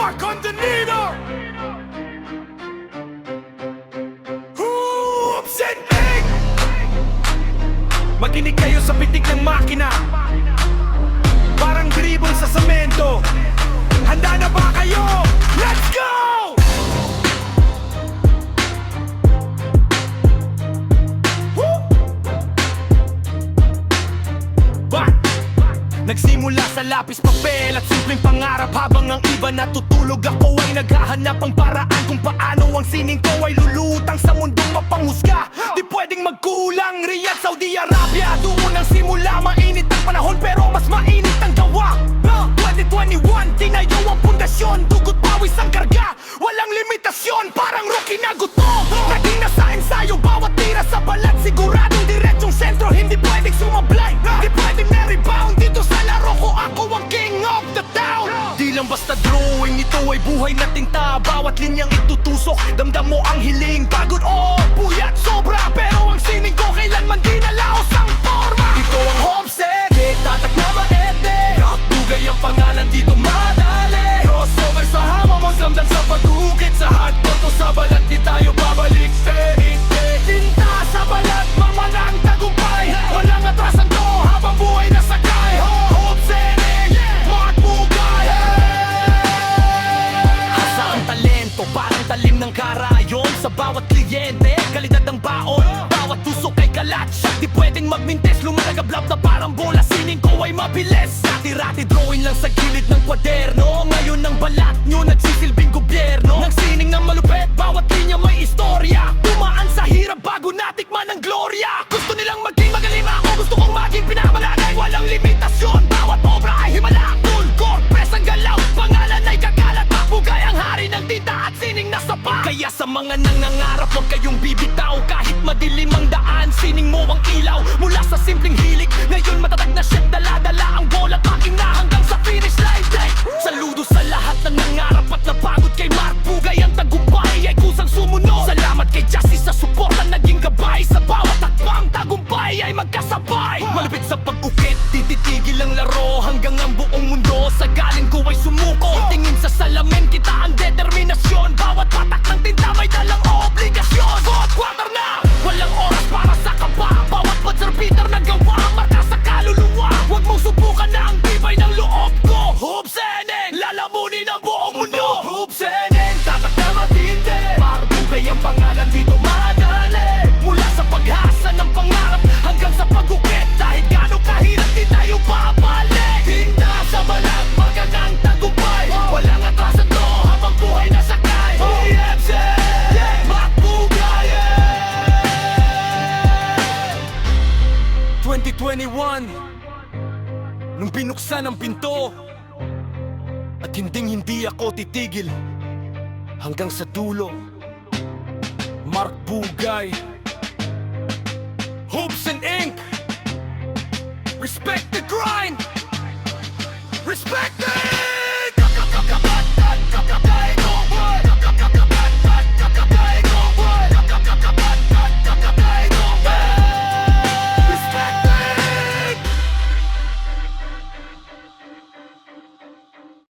Mark on the needle. Hoops and ink. Makinig kayo sa pitik ng makina, parang dribble sa semento. Handa na ba kayo? Let's go! Nagsimula sa lapis, papel at simpleng pangarap. Habang ang iba natutulog, ako ay naghahanap ang paraan kung paano ang sining ko ay lulutang sa mundong mapanghusga. Di pwedeng magkulang, Riyadh, Saudi Arabia. Doon ang simula, mainit ang panahon pero mas mainit ang gawa. 2021, tinayo ang pundasyon, dugot pawis ang karga. Walang limitasyon, parang rookie na gutom. Naging nasa ensayo, bawat tira sa balat, siguradong diretsong sentro, hindi pwedeng sumablay. Di pwedeng na-rebound, dito sa laro ko ako ang king of the town. Di lang basta drawing, ito ay buhay na tinta. Bawat linyang itutusok, damdam mo ang hiling. Pagod o puyat sobra, pero ang sining ko kailanman di nalaos ang forma. Ito ang homesick, tatak na maete. Bugay ang pangalan dito madali. Crossover sa hamon, damdam sa pagukit. Sa hardcore to sa balat, di tayo babalik. Tinta sa balat, mamanang tagumpay. Walang atrasan to habang buhay na sakay. Hope setting, Mark Bugay. Asa ang talento, parang talim ng karayon. Sa bawat kliyente, kalidad ng baon. Bawat tusok ay kalat, di pwedeng magmintes. Lumalagablab na parang bola, sining ko ay mabilis. Rati-rati drawing lang sa gilid ng kwaderno. Ngayon ang balat nyo nagsisilbing gobyerno. Nang sining ng malupet, bawat linya may istorya. Tumaan sa hirap bago natikman ang gloria. Gusto nilang maging magaling ako, gusto kong maging pinamalanay. Walang limitasyon, bawat obra ay himala. Full court press ang galaw, pangalan ay kakalat. Bugay ang hari ng tinta at sining na sapa. Kaya sa mga nangangarap, huwag kayong bibitaw. Kahit madilim ang daan, sining mo ang ilaw. Mula sa simpleng hilig, ngayon matatag na shit. Dala-dala ang bola, aking na hanggang sa finish line. Saludo sa lahat ng nangarap at napagod kay Mark Bugay. Ang tagumpay ay kusang sumunod. Salamat kay Jussie sa suporta, naging gabay. Sa bawat takbang tagumpay ay magkasabay. Malapit sa pag-ukit, tititigil ang laro. Hanggang ang buong mundo sa galing ko ay sumuko. Tingin sa salamin kita ang determinasyon. Bawat patak ng tinta may dalang obligasyon. Fourth quarter na, walang oras para sa kaba. Bawat buzzer beater na gawa, marka sa kaluluwa. Huwag mong subukan na ang tibay ng loob ko. Hoop setting, lalamunin ang buong mundo. Hoop setting, tatak na matindi. Mark Bugay ang pangalan dito madali. Mula sa paghasa ng pangarap hanggang sa pag-ukit. Dahil gano'ng kahirap di tayo babalik. Tinta sa balat, magagang tagumpay. Walang atrasan to habang buhay na sakay. EFC, Mark Bugay. 2021, nung binuksan ang pinto, at hindi ako titigil hanggang sa dulo. Mark Bugay, Hoops and Ink. Respect the grind, respect it.